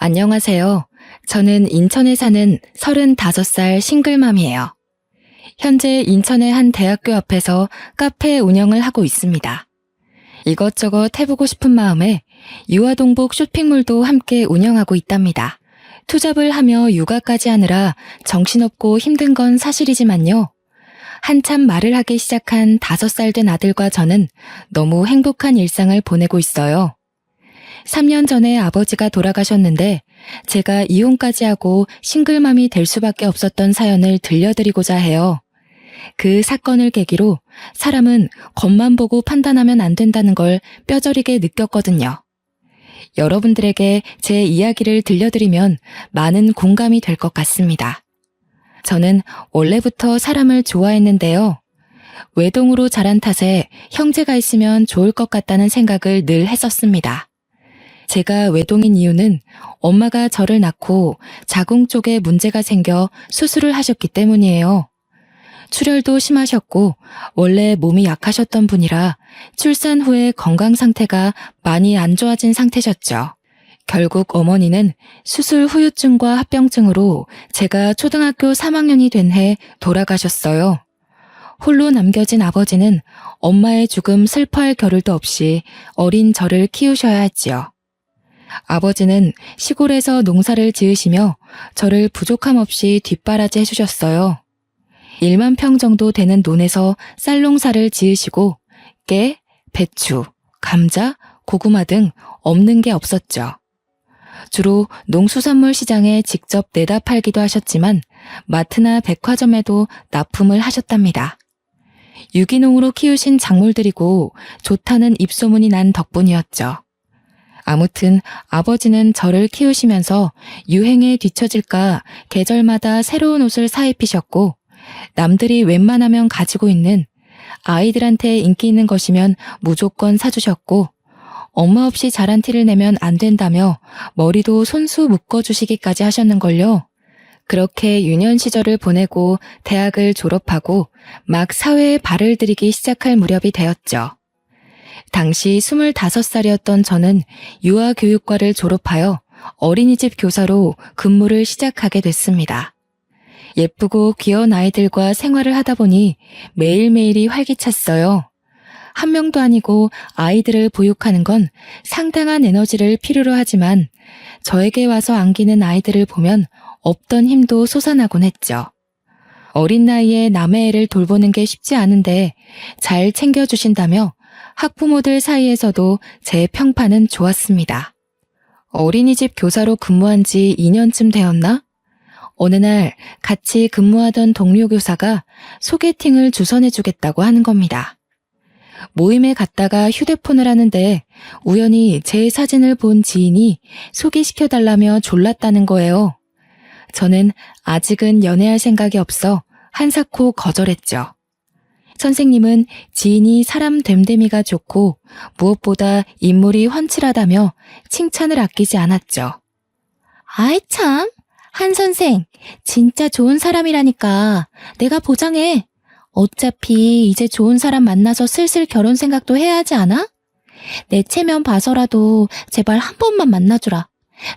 안녕하세요. 저는 인천에 사는 35살 싱글맘이에요. 현재 인천의 한 대학교 앞에서 카페 운영을 하고 있습니다. 이것저것 해보고 싶은 마음에 유아동복 쇼핑몰도 함께 운영하고 있답니다. 투잡을 하며 육아까지 하느라 정신없고 힘든 건 사실이지만요. 한참 말을 하기 시작한 5살 된 아들과 저는 너무 행복한 일상을 보내고 있어요. 3년 전에 아버지가 돌아가셨는데 제가 이혼까지 하고 싱글맘이 될 수밖에 없었던 사연을 들려드리고자 해요. 그 사건을 계기로 사람은 겉만 보고 판단하면 안 된다는 걸 뼈저리게 느꼈거든요. 여러분들에게 제 이야기를 들려드리면 많은 공감이 될 것 같습니다. 저는 원래부터 사람을 좋아했는데요. 외동으로 자란 탓에 형제가 있으면 좋을 것 같다는 생각을 늘 했었습니다. 제가 외동인 이유는 엄마가 저를 낳고 자궁 쪽에 문제가 생겨 수술을 하셨기 때문이에요. 출혈도 심하셨고 원래 몸이 약하셨던 분이라 출산 후에 건강 상태가 많이 안 좋아진 상태셨죠. 결국 어머니는 수술 후유증과 합병증으로 제가 초등학교 3학년이 된 해 돌아가셨어요. 홀로 남겨진 아버지는 엄마의 죽음 슬퍼할 겨를도 없이 어린 저를 키우셔야 했지요. 아버지는 시골에서 농사를 지으시며 저를 부족함 없이 뒷바라지 해주셨어요. 1만 평 정도 되는 논에서 쌀농사를 지으시고 깨, 배추, 감자, 고구마 등 없는 게 없었죠. 주로 농수산물 시장에 직접 내다 팔기도 하셨지만 마트나 백화점에도 납품을 하셨답니다. 유기농으로 키우신 작물들이고 좋다는 입소문이 난 덕분이었죠. 아무튼 아버지는 저를 키우시면서 유행에 뒤처질까 계절마다 새로운 옷을 사입히셨고 남들이 웬만하면 가지고 있는 아이들한테 인기 있는 것이면 무조건 사주셨고 엄마 없이 자란 티를 내면 안 된다며 머리도 손수 묶어주시기까지 하셨는걸요. 그렇게 유년 시절을 보내고 대학을 졸업하고 막 사회에 발을 들이기 시작할 무렵이 되었죠. 당시 25살이었던 저는 유아교육과를 졸업하여 어린이집 교사로 근무를 시작하게 됐습니다. 예쁘고 귀여운 아이들과 생활을 하다 보니 매일매일이 활기찼어요. 한 명도 아니고 아이들을 보육하는 건 상당한 에너지를 필요로 하지만 저에게 와서 안기는 아이들을 보면 없던 힘도 솟아나곤 했죠. 어린 나이에 남의 애를 돌보는 게 쉽지 않은데 잘 챙겨주신다며 학부모들 사이에서도 제 평판은 좋았습니다. 어린이집 교사로 근무한 지 2년쯤 되었나? 어느 날 같이 근무하던 동료 교사가 소개팅을 주선해주겠다고 하는 겁니다. 모임에 갔다가 휴대폰을 하는데 우연히 제 사진을 본 지인이 소개시켜달라며 졸랐다는 거예요. 저는 아직은 연애할 생각이 없어 한사코 거절했죠. 선생님은 지인이 사람 됨됨이가 좋고 무엇보다 인물이 훤칠하다며 칭찬을 아끼지 않았죠. 아이 참, 한 선생, 진짜 좋은 사람이라니까. 내가 보장해. 어차피 이제 좋은 사람 만나서 슬슬 결혼 생각도 해야 하지 않아? 내 체면 봐서라도 제발 한 번만 만나주라.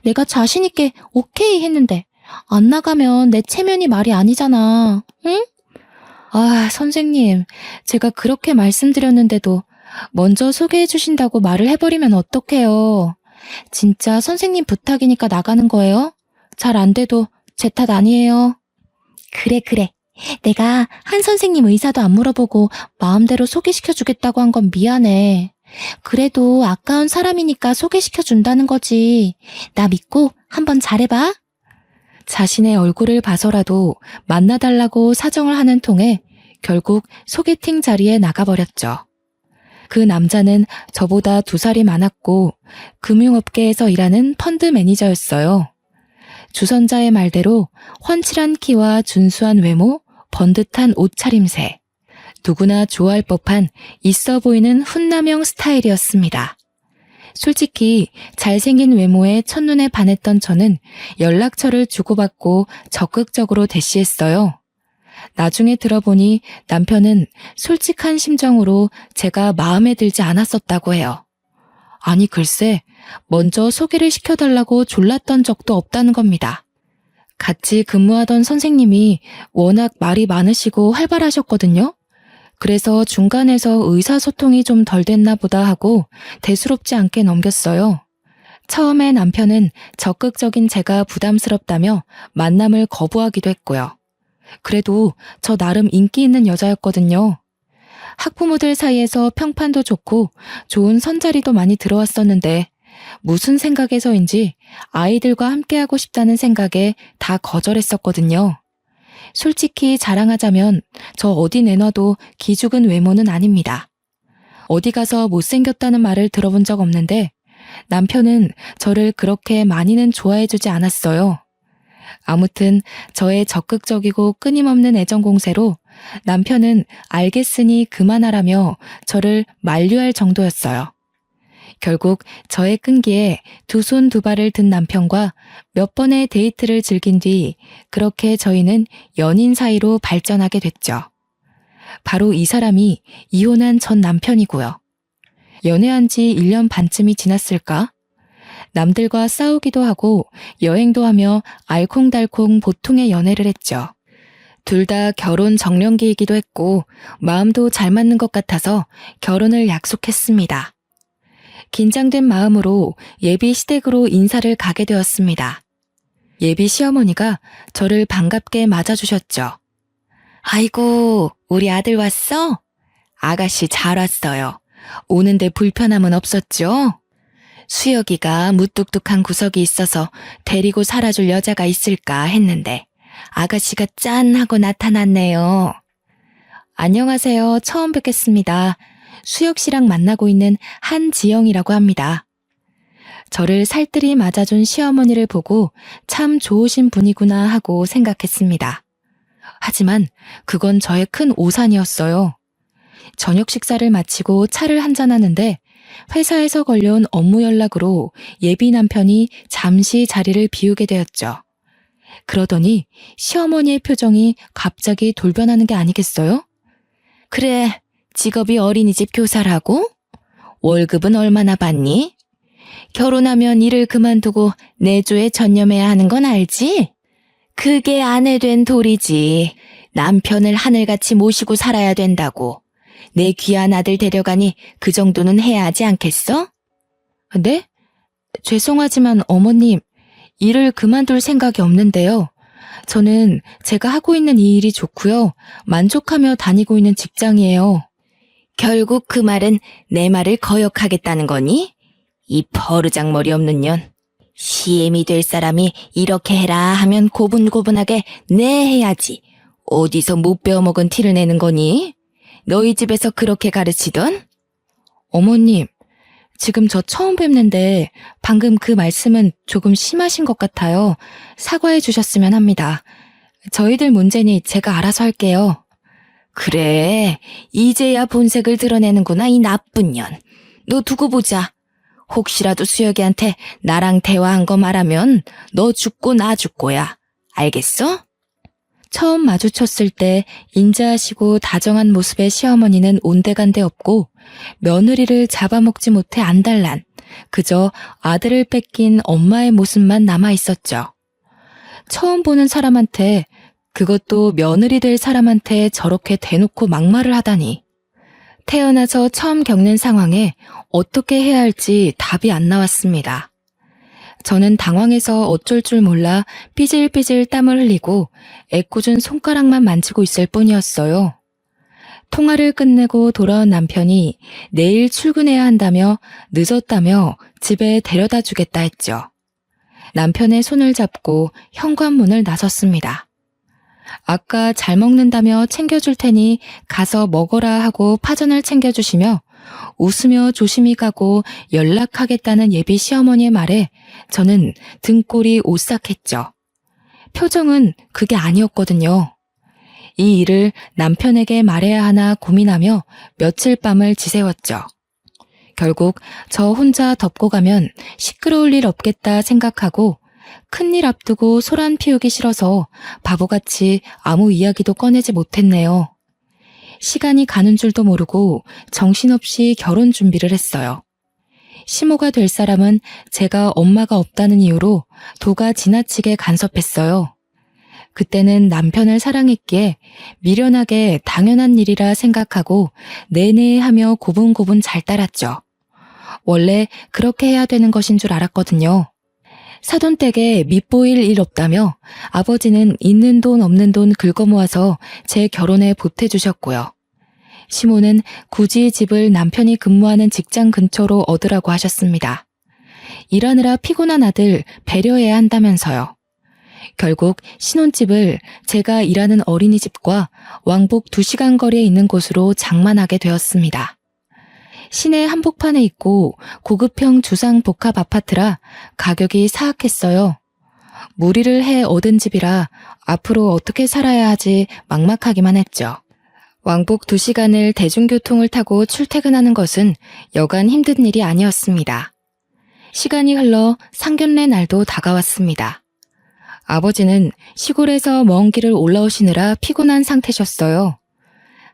내가 자신 있게 오케이 했는데 안 나가면 내 체면이 말이 아니잖아. 응? 아, 선생님, 제가 그렇게 말씀드렸는데도 먼저 소개해 주신다고 말을 해버리면 어떡해요. 진짜 선생님 부탁이니까 나가는 거예요? 잘 안 돼도 제 탓 아니에요. 그래. 내가 한 선생님 의사도 안 물어보고 마음대로 소개시켜 주겠다고 한 건 미안해. 그래도 아까운 사람이니까 소개시켜 준다는 거지. 나 믿고 한번 잘해봐. 자신의 얼굴을 봐서라도 만나달라고 사정을 하는 통에 결국 소개팅 자리에 나가버렸죠. 그 남자는 저보다 2살이 많았고 금융업계에서 일하는 펀드 매니저였어요. 주선자의 말대로 훤칠한 키와 준수한 외모, 번듯한 옷차림새, 누구나 좋아할 법한 있어 보이는 훈남형 스타일이었습니다. 솔직히 잘생긴 외모에 첫눈에 반했던 저는 연락처를 주고받고 적극적으로 대시했어요. 나중에 들어보니 남편은 솔직한 심정으로 제가 마음에 들지 않았었다고 해요. 아니 글쎄, 먼저 소개를 시켜달라고 졸랐던 적도 없다는 겁니다. 같이 근무하던 선생님이 워낙 말이 많으시고 활발하셨거든요. 그래서 중간에서 의사소통이 좀 덜 됐나 보다 하고 대수롭지 않게 넘겼어요. 처음에 남편은 적극적인 제가 부담스럽다며 만남을 거부하기도 했고요. 그래도 저 나름 인기 있는 여자였거든요. 학부모들 사이에서 평판도 좋고 좋은 선자리도 많이 들어왔었는데 무슨 생각에서인지 아이들과 함께하고 싶다는 생각에 다 거절했었거든요. 솔직히 자랑하자면 저 어디 내놔도 기죽은 외모는 아닙니다. 어디 가서 못생겼다는 말을 들어본 적 없는데 남편은 저를 그렇게 많이는 좋아해주지 않았어요. 아무튼 저의 적극적이고 끊임없는 애정 공세로 남편은 알겠으니 그만하라며 저를 만류할 정도였어요. 결국 저의 끈기에 두 손 두 발을 든 남편과 몇 번의 데이트를 즐긴 뒤 그렇게 저희는 연인 사이로 발전하게 됐죠. 바로 이 사람이 이혼한 전 남편이고요. 연애한 지 1년 반쯤이 지났을까? 남들과 싸우기도 하고 여행도 하며 알콩달콩 보통의 연애를 했죠. 둘 다 결혼 정년기이기도 했고 마음도 잘 맞는 것 같아서 결혼을 약속했습니다. 긴장된 마음으로 예비 시댁으로 인사를 가게 되었습니다. 예비 시어머니가 저를 반갑게 맞아주셨죠. 아이고, 우리 아들 왔어? 아가씨 잘 왔어요. 오는데 불편함은 없었죠? 수혁이가 무뚝뚝한 구석이 있어서 데리고 살아줄 여자가 있을까 했는데 아가씨가 짠 하고 나타났네요. 안녕하세요. 처음 뵙겠습니다. 수혁 씨랑 만나고 있는 한지영이라고 합니다. 저를 살뜰히 맞아준 시어머니를 보고 참 좋으신 분이구나 하고 생각했습니다. 하지만 그건 저의 큰 오산이었어요. 저녁 식사를 마치고 차를 한잔하는데 회사에서 걸려온 업무 연락으로 예비 남편이 잠시 자리를 비우게 되었죠. 그러더니 시어머니의 표정이 갑자기 돌변하는 게 아니겠어요? 그래, 직업이 어린이집 교사라고? 월급은 얼마나 받니? 결혼하면 일을 그만두고 내조에 전념해야 하는 건 알지? 그게 아내 된 도리지. 남편을 하늘같이 모시고 살아야 된다고. 내 귀한 아들 데려가니 그 정도는 해야 하지 않겠어? 네? 죄송하지만 어머님, 일을 그만둘 생각이 없는데요. 저는 제가 하고 있는 이 일이 좋고요. 만족하며 다니고 있는 직장이에요. 결국 그 말은 내 말을 거역하겠다는 거니? 이 버르장머리 없는 년. CM이 될 사람이 이렇게 해라 하면 고분고분하게 네 해야지. 어디서 못 배워먹은 티를 내는 거니? 너희 집에서 그렇게 가르치던? 어머님, 지금 저 처음 뵙는데 방금 그 말씀은 조금 심하신 것 같아요. 사과해 주셨으면 합니다. 저희들 문제니 제가 알아서 할게요. 그래, 이제야 본색을 드러내는구나, 이 나쁜 년. 너 두고 보자. 혹시라도 수혁이한테 나랑 대화한 거 말하면 너 죽고 나 죽고야. 알겠어? 처음 마주쳤을 때 인자하시고 다정한 모습의 시어머니는 온데간데 없고 며느리를 잡아먹지 못해 안달난 그저 아들을 뺏긴 엄마의 모습만 남아있었죠. 처음 보는 사람한테, 그것도 며느리 될 사람한테 저렇게 대놓고 막말을 하다니. 태어나서 처음 겪는 상황에 어떻게 해야 할지 답이 안 나왔습니다. 저는 당황해서 어쩔 줄 몰라 삐질삐질 땀을 흘리고 애꿎은 손가락만 만지고 있을 뿐이었어요. 통화를 끝내고 돌아온 남편이 내일 출근해야 한다며 늦었다며 집에 데려다 주겠다 했죠. 남편의 손을 잡고 현관문을 나섰습니다. 아까 잘 먹는다며 챙겨줄 테니 가서 먹어라 하고 파전을 챙겨주시며 웃으며 조심히 가고 연락하겠다는 예비 시어머니의 말에 저는 등골이 오싹했죠. 표정은 그게 아니었거든요. 이 일을 남편에게 말해야 하나 고민하며 며칠 밤을 지새웠죠. 결국 저 혼자 덮고 가면 시끄러울 일 없겠다 생각하고 큰일 앞두고 소란 피우기 싫어서 바보같이 아무 이야기도 꺼내지 못했네요. 시간이 가는 줄도 모르고 정신없이 결혼 준비를 했어요. 시모가 될 사람은 제가 엄마가 없다는 이유로 도가 지나치게 간섭했어요. 그때는 남편을 사랑했기에 미련하게 당연한 일이라 생각하고 내내 하며 고분고분 잘 따랐죠. 원래 그렇게 해야 되는 것인 줄 알았거든요. 사돈댁에 밑보일 일 없다며 아버지는 있는 돈 없는 돈 긁어모아서 제 결혼에 보태주셨고요. 시모는 굳이 집을 남편이 근무하는 직장 근처로 얻으라고 하셨습니다. 일하느라 피곤한 아들 배려해야 한다면서요. 결국 신혼집을 제가 일하는 어린이집과 왕복 2시간 거리에 있는 곳으로 장만하게 되었습니다. 시내 한복판에 있고 고급형 주상 복합 아파트라 가격이 사악했어요. 무리를 해 얻은 집이라 앞으로 어떻게 살아야 하지 막막하기만 했죠. 왕복 2시간을 대중교통을 타고 출퇴근하는 것은 여간 힘든 일이 아니었습니다. 시간이 흘러 상견례 날도 다가왔습니다. 아버지는 시골에서 먼 길을 올라오시느라 피곤한 상태셨어요.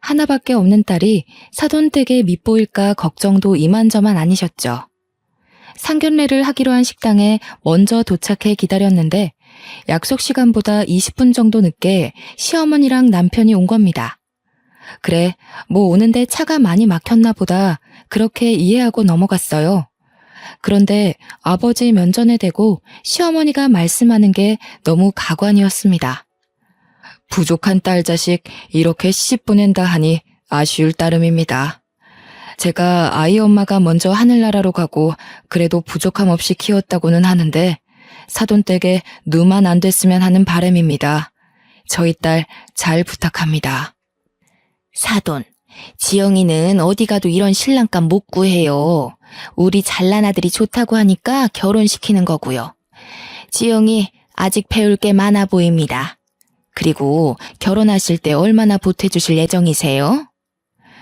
하나밖에 없는 딸이 사돈댁에 밉보일까 걱정도 이만저만 아니셨죠. 상견례를 하기로 한 식당에 먼저 도착해 기다렸는데 약속 시간보다 20분 정도 늦게 시어머니랑 남편이 온 겁니다. 그래, 뭐 오는데 차가 많이 막혔나 보다 그렇게 이해하고 넘어갔어요. 그런데 아버지 면전에 대고 시어머니가 말씀하는 게 너무 가관이었습니다. 부족한 딸 자식 이렇게 시집 보낸다 하니 아쉬울 따름입니다. 제가 아이 엄마가 먼저 하늘나라로 가고 그래도 부족함 없이 키웠다고는 하는데 사돈댁에 누만 안 됐으면 하는 바람입니다. 저희 딸 잘 부탁합니다. 사돈, 지영이는 어디 가도 이런 신랑감 못 구해요. 우리 잘난 아들이 좋다고 하니까 결혼시키는 거고요. 지영이 아직 배울 게 많아 보입니다. 그리고 결혼하실 때 얼마나 보태주실 예정이세요?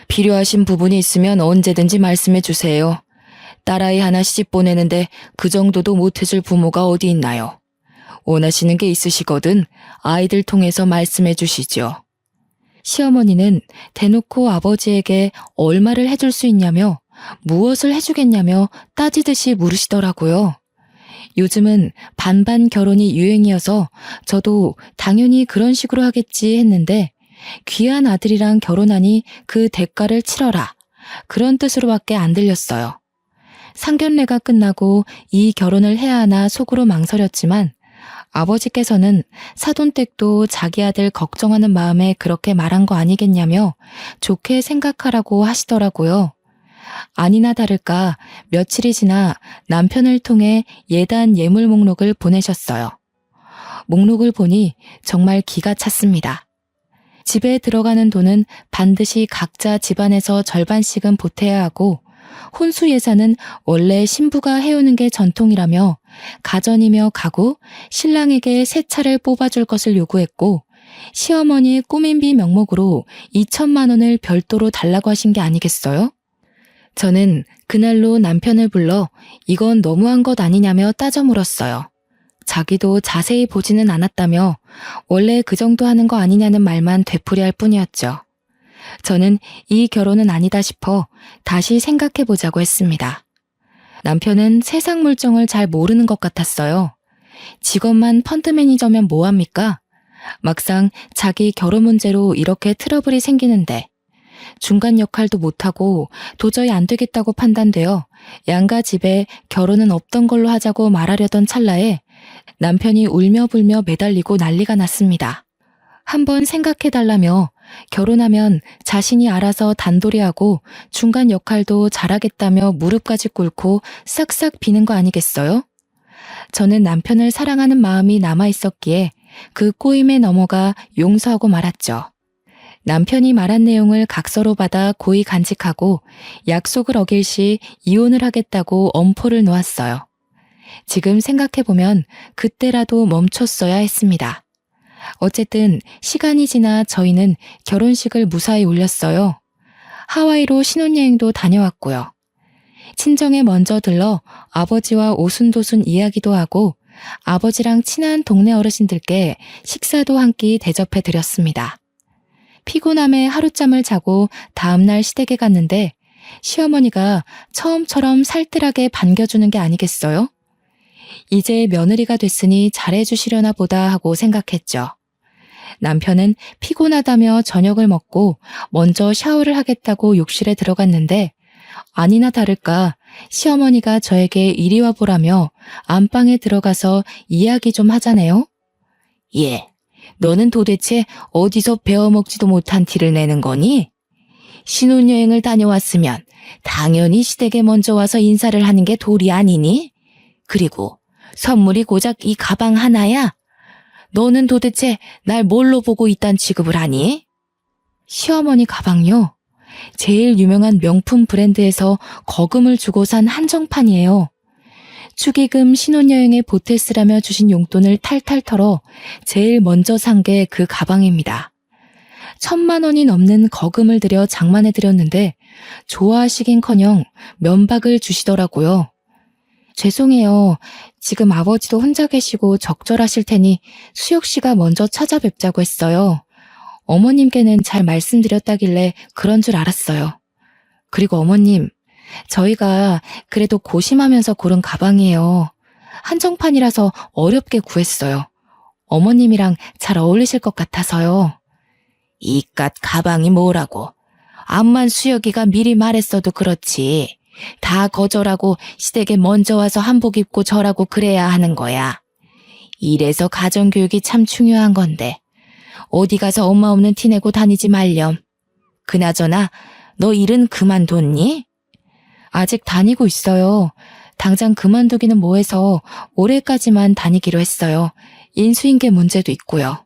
필요하신 부분이 있으면 언제든지 말씀해 주세요. 딸아이 하나 시집 보내는데 그 정도도 못해줄 부모가 어디 있나요? 원하시는 게 있으시거든 아이들 통해서 말씀해 주시죠. 시어머니는 대놓고 아버지에게 얼마를 해줄 수 있냐며 무엇을 해주겠냐며 따지듯이 물으시더라고요. 요즘은 반반 결혼이 유행이어서 저도 당연히 그런 식으로 하겠지 했는데 귀한 아들이랑 결혼하니 그 대가를 치러라. 그런 뜻으로밖에 안 들렸어요. 상견례가 끝나고 이 결혼을 해야 하나 속으로 망설였지만 아버지께서는 사돈댁도 자기 아들 걱정하는 마음에 그렇게 말한 거 아니겠냐며 좋게 생각하라고 하시더라고요. 아니나 다를까 며칠이 지나 남편을 통해 예단 예물 목록을 보내셨어요. 목록을 보니 정말 기가 찼습니다. 집에 들어가는 돈은 반드시 각자 집안에서 절반씩은 보태야 하고 혼수 예산은 원래 신부가 해오는 게 전통이라며 가전이며 가구, 신랑에게 새 차를 뽑아줄 것을 요구했고 시어머니의 꾸민비 명목으로 2천만 원을 별도로 달라고 하신 게 아니겠어요? 저는 그날로 남편을 불러 이건 너무한 것 아니냐며 따져 물었어요. 자기도 자세히 보지는 않았다며 원래 그 정도 하는 거 아니냐는 말만 되풀이할 뿐이었죠. 저는 이 결혼은 아니다 싶어 다시 생각해보자고 했습니다. 남편은 세상 물정을 잘 모르는 것 같았어요. 직업만 펀드 매니저면 뭐합니까? 막상 자기 결혼 문제로 이렇게 트러블이 생기는데 중간 역할도 못하고 도저히 안 되겠다고 판단되어 양가 집에 결혼은 없던 걸로 하자고 말하려던 찰나에 남편이 울며 불며 매달리고 난리가 났습니다. 한번 생각해달라며 결혼하면 자신이 알아서 단돌이하고 중간 역할도 잘하겠다며 무릎까지 꿇고 싹싹 비는 거 아니겠어요? 저는 남편을 사랑하는 마음이 남아있었기에 그 꼬임에 넘어가 용서하고 말았죠. 남편이 말한 내용을 각서로 받아 고이 간직하고 약속을 어길 시 이혼을 하겠다고 엄포를 놓았어요. 지금 생각해보면 그때라도 멈췄어야 했습니다. 어쨌든 시간이 지나 저희는 결혼식을 무사히 올렸어요. 하와이로 신혼여행도 다녀왔고요. 친정에 먼저 들러 아버지와 오순도순 이야기도 하고 아버지랑 친한 동네 어르신들께 식사도 한 끼 대접해 드렸습니다. 피곤함에 하룻잠을 자고 다음날 시댁에 갔는데 시어머니가 처음처럼 살뜰하게 반겨주는 게 아니겠어요? 이제 며느리가 됐으니 잘해주시려나 보다 하고 생각했죠. 남편은 피곤하다며 저녁을 먹고 먼저 샤워를 하겠다고 욕실에 들어갔는데 아니나 다를까 시어머니가 저에게 이리 와보라며 안방에 들어가서 이야기 좀 하자네요. 예, 너는 도대체 어디서 배워먹지도 못한 티를 내는 거니? 신혼여행을 다녀왔으면 당연히 시댁에 먼저 와서 인사를 하는 게 도리 아니니? 그리고 선물이 고작 이 가방 하나야? 너는 도대체 날 뭘로 보고 이딴 취급을 하니? 시어머니 가방요? 제일 유명한 명품 브랜드에서 거금을 주고 산 한정판이에요. 축의금 신혼여행에 보태쓰라며 주신 용돈을 탈탈 털어 제일 먼저 산 게 그 가방입니다. 1,000만 원이 넘는 거금을 들여 장만해 드렸는데 좋아하시긴커녕 면박을 주시더라고요. 죄송해요. 지금 아버지도 혼자 계시고 적절하실 테니 수혁 씨가 먼저 찾아뵙자고 했어요. 어머님께는 잘 말씀드렸다길래 그런 줄 알았어요. 그리고 어머님, 저희가 그래도 고심하면서 고른 가방이에요. 한정판이라서 어렵게 구했어요. 어머님이랑 잘 어울리실 것 같아서요. 이깟 가방이 뭐라고. 암만 수혁이가 미리 말했어도 그렇지. 다 거절하고 시댁에 먼저 와서 한복 입고 절하고 그래야 하는 거야. 이래서 가정교육이 참 중요한 건데 어디 가서 엄마 없는 티 내고 다니지 말렴. 그나저나 너 일은 그만뒀니? 아직 다니고 있어요. 당장 그만두기는 뭐해서 올해까지만 다니기로 했어요. 인수인계 문제도 있고요.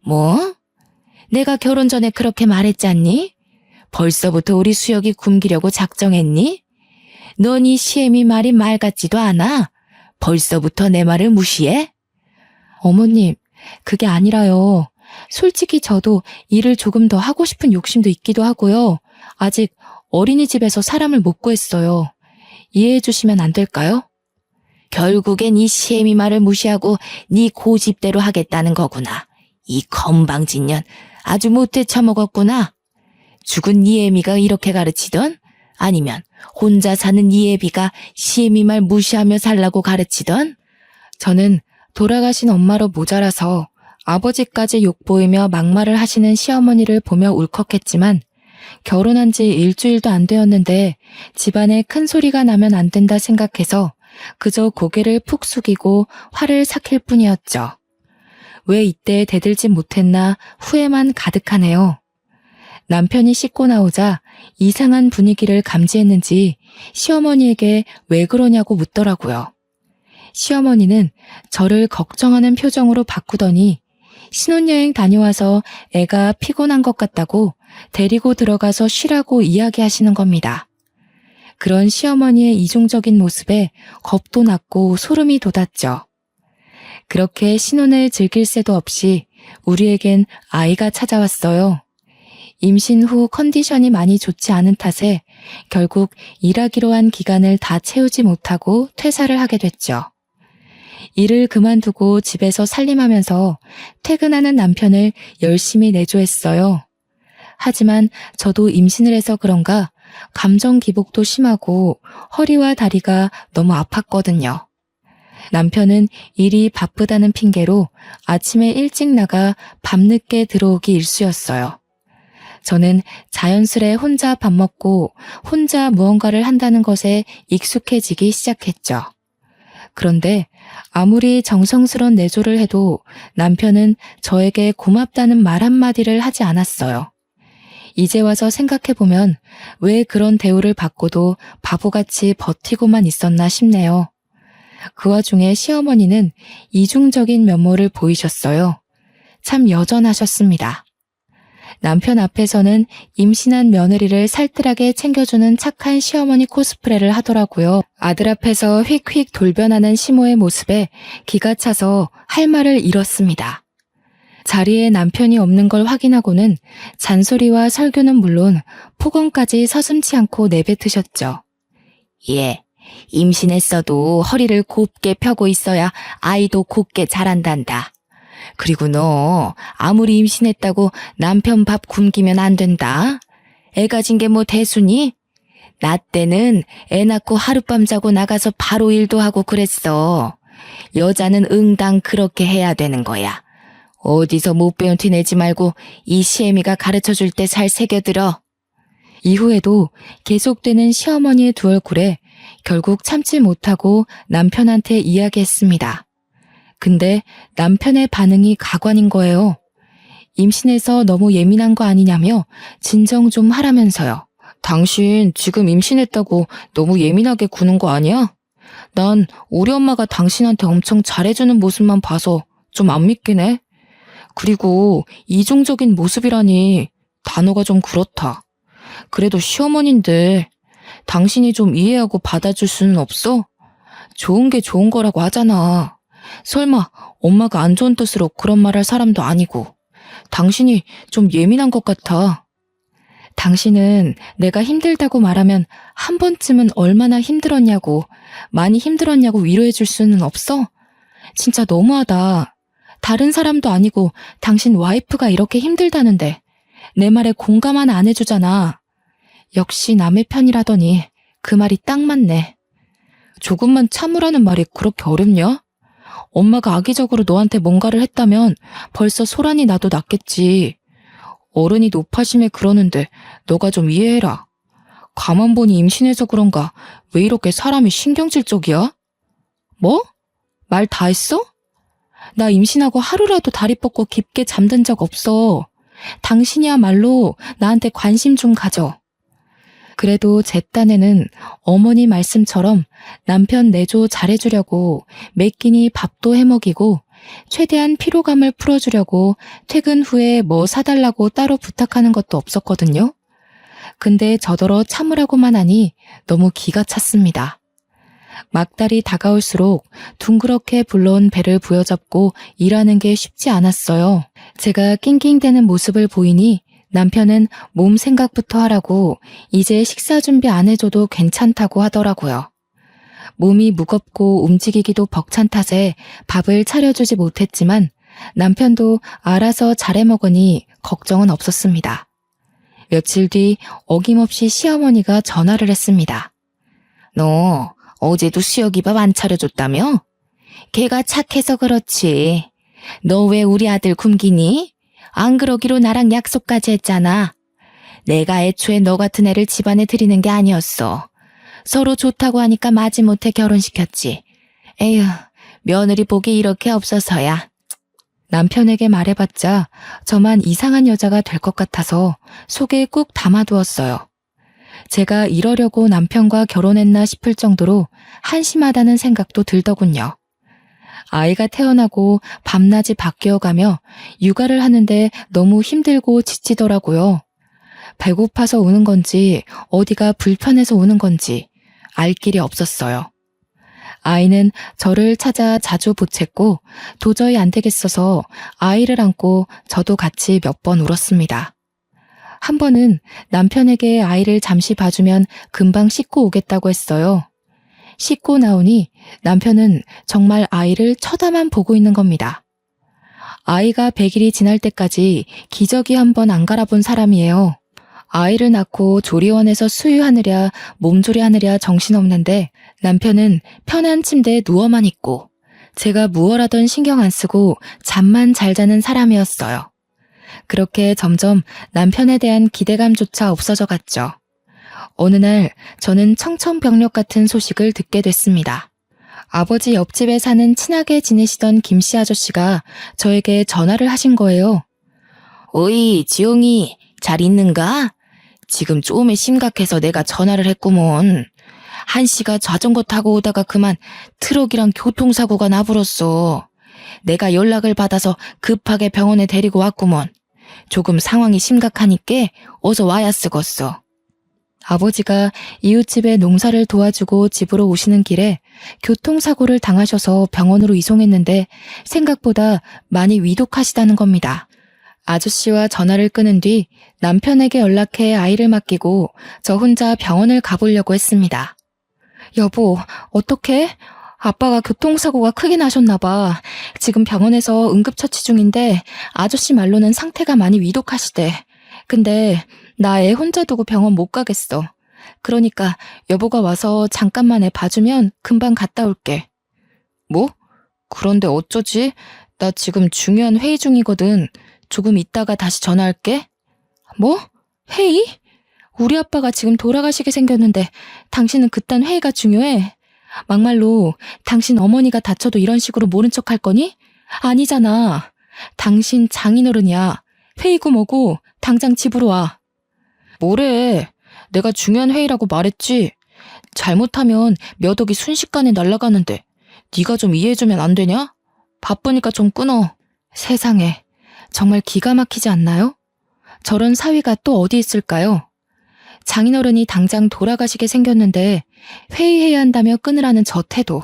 뭐? 내가 결혼 전에 그렇게 말했잖니? 벌써부터 우리 수혁이 굶기려고 작정했니? 넌 이 시애미 말이 말 같지도 않아. 벌써부터 내 말을 무시해? 어머님, 그게 아니라요. 솔직히 저도 일을 조금 더 하고 싶은 욕심도 있기도 하고요. 아직 어린이집에서 사람을 못 구했어요. 이해해 주시면 안 될까요? 결국엔 이 시애미 말을 무시하고 네 고집대로 하겠다는 거구나. 이 건방진년 아주 못해 처먹었구나. 죽은 네 애미가 이렇게 가르치던? 아니면 혼자 사는 네 애비가 시애미 말 무시하며 살라고 가르치던? 저는 돌아가신 엄마로 모자라서 아버지까지 욕보이며 막말을 하시는 시어머니를 보며 울컥했지만 결혼한 지 일주일도 안 되었는데 집안에 큰 소리가 나면 안 된다 생각해서 그저 고개를 푹 숙이고 화를 삭힐 뿐이었죠. 왜 이때 대들지 못했나 후회만 가득하네요. 남편이 씻고 나오자 이상한 분위기를 감지했는지 시어머니에게 왜 그러냐고 묻더라고요. 시어머니는 저를 걱정하는 표정으로 바꾸더니 신혼여행 다녀와서 애가 피곤한 것 같다고 데리고 들어가서 쉬라고 이야기하시는 겁니다. 그런 시어머니의 이중적인 모습에 겁도 났고 소름이 돋았죠. 그렇게 신혼을 즐길 새도 없이 우리에겐 아이가 찾아왔어요. 임신 후 컨디션이 많이 좋지 않은 탓에 결국 일하기로 한 기간을 다 채우지 못하고 퇴사를 하게 됐죠. 일을 그만두고 집에서 살림하면서 퇴근하는 남편을 열심히 내조했어요. 하지만 저도 임신을 해서 그런가 감정 기복도 심하고 허리와 다리가 너무 아팠거든요. 남편은 일이 바쁘다는 핑계로 아침에 일찍 나가 밤늦게 들어오기 일쑤였어요. 저는 자연스레 혼자 밥 먹고 혼자 무언가를 한다는 것에 익숙해지기 시작했죠. 그런데 아무리 정성스런 내조를 해도 남편은 저에게 고맙다는 말 한마디를 하지 않았어요. 이제 와서 생각해보면 왜 그런 대우를 받고도 바보같이 버티고만 있었나 싶네요. 그 와중에 시어머니는 이중적인 면모를 보이셨어요. 참 여전하셨습니다. 남편 앞에서는 임신한 며느리를 살뜰하게 챙겨주는 착한 시어머니 코스프레를 하더라고요. 아들 앞에서 휙휙 돌변하는 시모의 모습에 기가 차서 할 말을 잃었습니다. 자리에 남편이 없는 걸 확인하고는 잔소리와 설교는 물론 폭언까지 서슴지 않고 내뱉으셨죠. 예, 임신했어도 허리를 곱게 펴고 있어야 아이도 곱게 자란단다. 그리고 너 아무리 임신했다고 남편 밥 굶기면 안 된다. 애 가진 게 뭐 대수니? 나 때는 애 낳고 하룻밤 자고 나가서 바로 일도 하고 그랬어. 여자는 응당 그렇게 해야 되는 거야. 어디서 못 배운 티 내지 말고 이 시애미가 가르쳐줄 때 잘 새겨들어. 이후에도 계속되는 시어머니의 두 얼굴에 결국 참지 못하고 남편한테 이야기했습니다. 근데 남편의 반응이 가관인 거예요. 임신해서 너무 예민한 거 아니냐며 진정 좀 하라면서요. 당신 지금 임신했다고 너무 예민하게 구는 거 아니야? 난 우리 엄마가 당신한테 엄청 잘해주는 모습만 봐서 좀 안 믿긴 해. 그리고 이중적인 모습이라니 단어가 좀 그렇다. 그래도 시어머니인데 당신이 좀 이해하고 받아줄 수는 없어? 좋은 게 좋은 거라고 하잖아. 설마 엄마가 안 좋은 뜻으로 그런 말 할 사람도 아니고. 당신이 좀 예민한 것 같아. 당신은 내가 힘들다고 말하면 한 번쯤은 얼마나 힘들었냐고, 많이 힘들었냐고 위로해 줄 수는 없어? 진짜 너무하다. 다른 사람도 아니고 당신 와이프가 이렇게 힘들다는데 내 말에 공감 하나 안 해주잖아. 역시 남의 편이라더니 그 말이 딱 맞네. 조금만 참으라는 말이 그렇게 어렵냐? 엄마가 악의적으로 너한테 뭔가를 했다면 벌써 소란이 나도 났겠지. 어른이 노파심에 그러는데 너가 좀 이해해라. 가만 보니 임신해서 그런가 왜 이렇게 사람이 신경질적이야? 뭐? 말 다 했어? 나 임신하고 하루라도 다리 뻗고 깊게 잠든 적 없어. 당신이야말로 나한테 관심 좀 가져. 그래도 제 딴에는 어머니 말씀처럼 남편 내조 잘해주려고 매 끼니 밥도 해먹이고 최대한 피로감을 풀어주려고 퇴근 후에 뭐 사달라고 따로 부탁하는 것도 없었거든요. 근데 저더러 참으라고만 하니 너무 기가 찼습니다. 막달이 다가올수록 둥그렇게 불러온 배를 부여잡고 일하는 게 쉽지 않았어요. 제가 낑낑대는 모습을 보이니 남편은 몸 생각부터 하라고 이제 식사 준비 안 해줘도 괜찮다고 하더라고요. 몸이 무겁고 움직이기도 벅찬 탓에 밥을 차려주지 못했지만 남편도 알아서 잘해 먹으니 걱정은 없었습니다. 며칠 뒤 어김없이 시어머니가 전화를 했습니다. 너 어제도 수혁이 밥 안 차려줬다며? 걔가 착해서 그렇지. 너 왜 우리 아들 굶기니? 안 그러기로 나랑 약속까지 했잖아. 내가 애초에 너 같은 애를 집안에 들이는 게 아니었어. 서로 좋다고 하니까 마지못해 결혼시켰지. 에휴, 며느리 복이 이렇게 없어서야. 남편에게 말해봤자 저만 이상한 여자가 될 것 같아서 속에 꾹 담아두었어요. 제가 이러려고 남편과 결혼했나 싶을 정도로 한심하다는 생각도 들더군요. 아이가 태어나고 밤낮이 바뀌어가며 육아를 하는데 너무 힘들고 지치더라고요. 배고파서 우는 건지 어디가 불편해서 우는 건지 알 길이 없었어요. 아이는 저를 찾아 자주 보챘고 도저히 안 되겠어서 아이를 안고 저도 같이 몇 번 울었습니다. 한 번은 남편에게 아이를 잠시 봐주면 금방 씻고 오겠다고 했어요. 씻고 나오니 남편은 정말 아이를 쳐다만 보고 있는 겁니다. 아이가 100일이 지날 때까지 기저귀 한 번 안 갈아본 사람이에요. 아이를 낳고 조리원에서 수유하느랴 몸조리하느랴 정신없는데 남편은 편한 침대에 누워만 있고 제가 무얼하던 신경 안 쓰고 잠만 잘 자는 사람이었어요. 그렇게 점점 남편에 대한 기대감조차 없어져 갔죠. 어느 날 저는 청천벽력 같은 소식을 듣게 됐습니다. 아버지 옆집에 사는 친하게 지내시던 김씨 아저씨가 저에게 전화를 하신 거예요. 어이, 지용이 잘 있는가? 지금 좀에 심각해서 내가 전화를 했구먼. 한씨가 자전거 타고 오다가 그만 트럭이랑 교통사고가 나불었어. 내가 연락을 받아서 급하게 병원에 데리고 왔구먼. 조금 상황이 심각하니까 어서 와야 쓰겄어. 아버지가 이웃집에 농사를 도와주고 집으로 오시는 길에 교통사고를 당하셔서 병원으로 이송했는데 생각보다 많이 위독하시다는 겁니다. 아저씨와 전화를 끊은 뒤 남편에게 연락해 아이를 맡기고 저 혼자 병원을 가보려고 했습니다. 여보, 어떡해? 아빠가 교통사고가 크게 나셨나 봐. 지금 병원에서 응급처치 중인데 아저씨 말로는 상태가 많이 위독하시대. 근데 나 애 혼자 두고 병원 못 가겠어. 그러니까 여보가 와서 잠깐만 애 봐주면 금방 갔다 올게. 뭐? 그런데 어쩌지? 나 지금 중요한 회의 중이거든. 조금 있다가 다시 전화할게. 뭐? 회의? 우리 아빠가 지금 돌아가시게 생겼는데 당신은 그딴 회의가 중요해? 막말로 당신 어머니가 다쳐도 이런 식으로 모른 척 할 거니? 아니잖아. 당신 장인어른이야. 회의고 뭐고 당장 집으로 와. 뭐래? 내가 중요한 회의라고 말했지. 잘못하면 몇 억이 순식간에 날아가는데 네가 좀 이해해주면 안 되냐? 바쁘니까 좀 끊어. 세상에, 정말 기가 막히지 않나요? 저런 사위가 또 어디 있을까요? 장인어른이 당장 돌아가시게 생겼는데 회의해야 한다며 끊으라는 저 태도.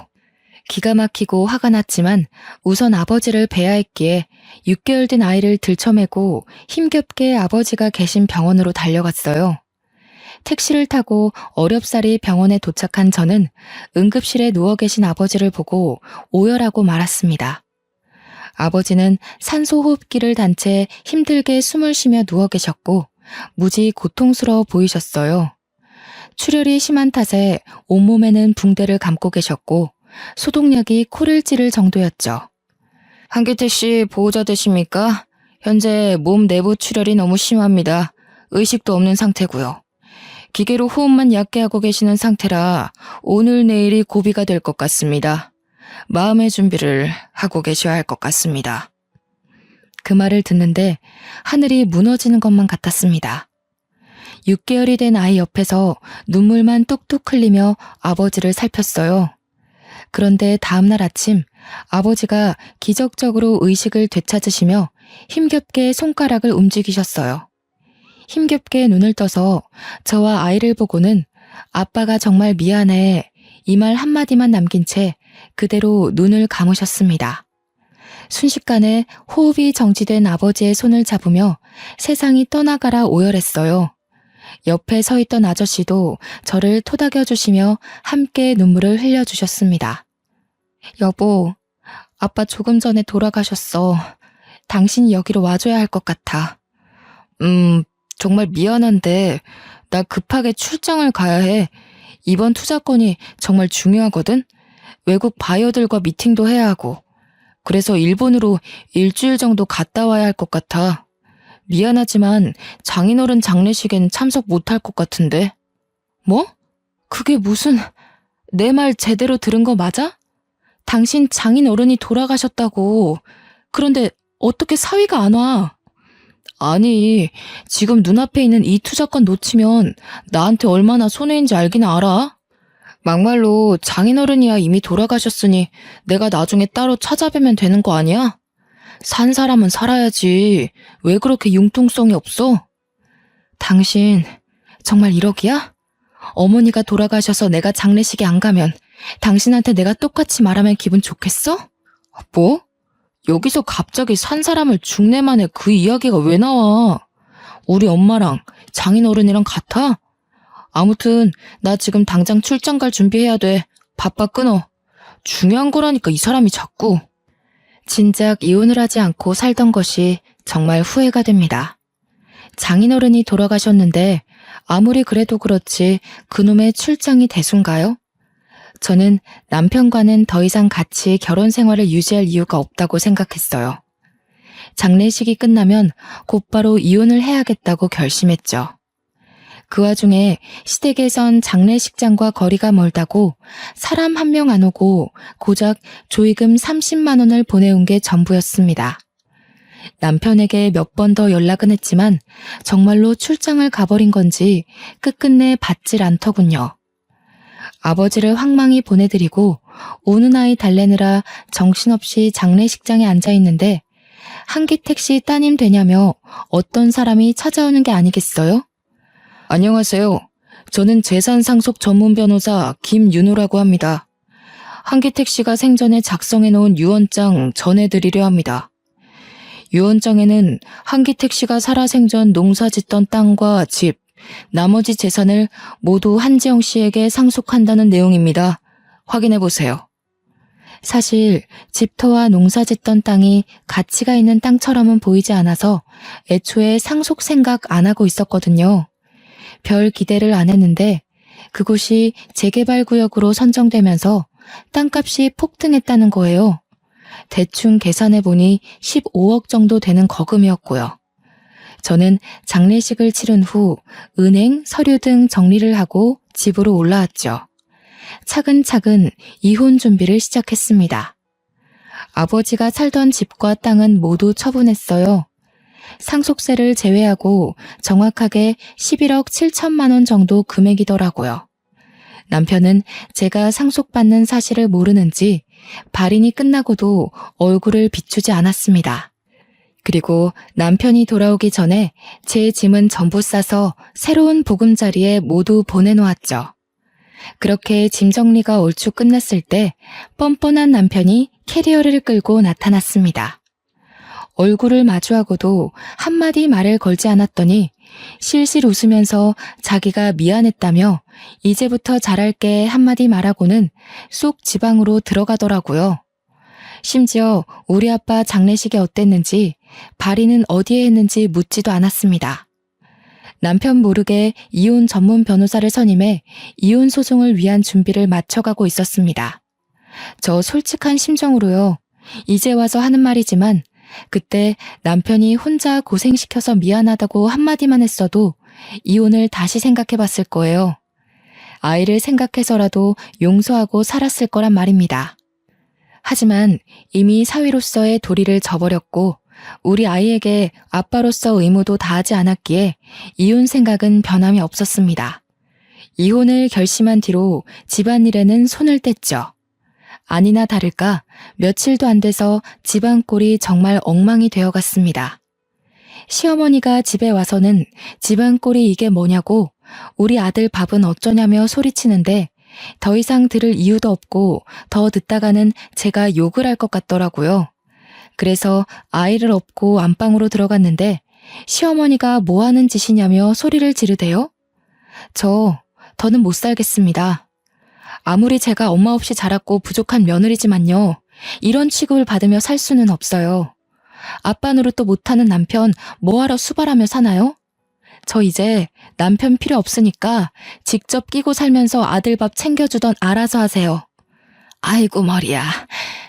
기가 막히고 화가 났지만 우선 아버지를 뵈야 했기에 6개월 된 아이를 들쳐매고 힘겹게 아버지가 계신 병원으로 달려갔어요. 택시를 타고 어렵사리 병원에 도착한 저는 응급실에 누워 계신 아버지를 보고 오열하고 말았습니다. 아버지는 산소호흡기를 단 채 힘들게 숨을 쉬며 누워 계셨고 무지 고통스러워 보이셨어요. 출혈이 심한 탓에 온몸에는 붕대를 감고 계셨고 소독약이 코를 찌를 정도였죠. 한기태 씨 보호자 되십니까? 현재 몸 내부 출혈이 너무 심합니다. 의식도 없는 상태고요. 기계로 호흡만 얕게 하고 계시는 상태라 오늘 내일이 고비가 될 것 같습니다. 마음의 준비를 하고 계셔야 할 것 같습니다. 그 말을 듣는데 하늘이 무너지는 것만 같았습니다. 6개월이 된 아이 옆에서 눈물만 뚝뚝 흘리며 아버지를 살폈어요. 그런데 다음날 아침 아버지가 기적적으로 의식을 되찾으시며 힘겹게 손가락을 움직이셨어요. 힘겹게 눈을 떠서 저와 아이를 보고는 아빠가 정말 미안해 이 말 한마디만 남긴 채 그대로 눈을 감으셨습니다. 순식간에 호흡이 정지된 아버지의 손을 잡으며 세상이 떠나가라 오열했어요. 옆에 서 있던 아저씨도 저를 토닥여 주시며 함께 눈물을 흘려주셨습니다. 여보, 아빠 조금 전에 돌아가셨어. 당신이 여기로 와줘야 할 것 같아. 정말 미안한데 나 급하게 출장을 가야 해. 이번 투자건이 정말 중요하거든. 외국 바이어들과 미팅도 해야 하고. 그래서 일본으로 일주일 정도 갔다 와야 할 것 같아. 미안하지만 장인어른 장례식엔 참석 못할 것 같은데. 뭐? 그게 무슨... 내 말 제대로 들은 거 맞아? 당신 장인어른이 돌아가셨다고. 그런데 어떻게 사위가 안 와? 아니, 지금 눈앞에 있는 이 투자권 놓치면 나한테 얼마나 손해인지 알긴 알아? 막말로 장인어른이야 이미 돌아가셨으니 내가 나중에 따로 찾아뵈면 되는 거 아니야? 산 사람은 살아야지. 왜 그렇게 융통성이 없어? 당신 정말 1억이야? 어머니가 돌아가셔서 내가 장례식에 안 가면 당신한테 내가 똑같이 말하면 기분 좋겠어? 뭐? 여기서 갑자기 산 사람을 중내만에 그 이야기가 왜 나와? 우리 엄마랑 장인어른이랑 같아? 아무튼 나 지금 당장 출장 갈 준비해야 돼. 바빠 끊어. 중요한 거라니까 이 사람이 자꾸. 진작 이혼을 하지 않고 살던 것이 정말 후회가 됩니다. 장인어른이 돌아가셨는데 아무리 그래도 그렇지 그놈의 출장이 대수인가요? 저는 남편과는 더 이상 같이 결혼 생활을 유지할 이유가 없다고 생각했어요. 장례식이 끝나면 곧바로 이혼을 해야겠다고 결심했죠. 그 와중에 시댁에선 장례식장과 거리가 멀다고 사람 한 명 안 오고 고작 조의금 30만 원을 보내온 게 전부였습니다. 남편에게 몇 번 더 연락은 했지만 정말로 출장을 가버린 건지 끝끝내 받질 않더군요. 아버지를 황망히 보내드리고 오는 아이 달래느라 정신없이 장례식장에 앉아있는데 한기택시 따님 되냐며 어떤 사람이 찾아오는 게 아니겠어요? 안녕하세요. 저는 재산상속 전문 변호사 김윤호라고 합니다. 한기택시가 생전에 작성해놓은 유언장 전해드리려 합니다. 유언장에는 한기택시가 살아 생전 농사짓던 땅과 집, 나머지 재산을 모두 한지영 씨에게 상속한다는 내용입니다. 확인해보세요. 사실 집터와 농사짓던 땅이 가치가 있는 땅처럼은 보이지 않아서 애초에 상속 생각 안 하고 있었거든요. 별 기대를 안 했는데 그곳이 재개발 구역으로 선정되면서 땅값이 폭등했다는 거예요. 대충 계산해보니 15억 정도 되는 거금이었고요. 저는 장례식을 치른 후 은행, 서류 등 정리를 하고 집으로 올라왔죠. 차근차근 이혼 준비를 시작했습니다. 아버지가 살던 집과 땅은 모두 처분했어요. 상속세를 제외하고 정확하게 11억 7천만 원 정도 금액이더라고요. 남편은 제가 상속받는 사실을 모르는지 발인이 끝나고도 얼굴을 비추지 않았습니다. 그리고 남편이 돌아오기 전에 제 짐은 전부 싸서 새로운 보금자리에 모두 보내놓았죠. 그렇게 짐 정리가 얼추 끝났을 때 뻔뻔한 남편이 캐리어를 끌고 나타났습니다. 얼굴을 마주하고도 한마디 말을 걸지 않았더니 실실 웃으면서 자기가 미안했다며 이제부터 잘할게 한마디 말하고는 쏙 지방으로 들어가더라고요. 심지어 우리 아빠 장례식이 어땠는지, 발인은 어디에 했는지 묻지도 않았습니다. 남편 모르게 이혼 전문 변호사를 선임해 이혼 소송을 위한 준비를 맞춰가고 있었습니다. 저 솔직한 심정으로요. 이제 와서 하는 말이지만 그때 남편이 혼자 고생시켜서 미안하다고 한마디만 했어도 이혼을 다시 생각해봤을 거예요. 아이를 생각해서라도 용서하고 살았을 거란 말입니다. 하지만 이미 사위로서의 도리를 저버렸고 우리 아이에게 아빠로서 의무도 다하지 않았기에 이혼 생각은 변함이 없었습니다. 이혼을 결심한 뒤로 집안일에는 손을 뗐죠. 아니나 다를까 며칠도 안 돼서 집안 꼴이 정말 엉망이 되어갔습니다. 시어머니가 집에 와서는 집안 꼴이 이게 뭐냐고 우리 아들 밥은 어쩌냐며 소리치는데 더 이상 들을 이유도 없고 더 듣다가는 제가 욕을 할 것 같더라고요. 그래서 아이를 업고 안방으로 들어갔는데 시어머니가 뭐 하는 짓이냐며 소리를 지르대요. 더는 못 살겠습니다. 아무리 제가 엄마 없이 자랐고 부족한 며느리지만요. 이런 취급을 받으며 살 수는 없어요. 아빠 노릇도 못하는 남편 뭐하러 수발하며 사나요? 저 이제 남편 필요 없으니까 직접 끼고 살면서 아들 밥 챙겨주던 알아서 하세요. 아이고 머리야.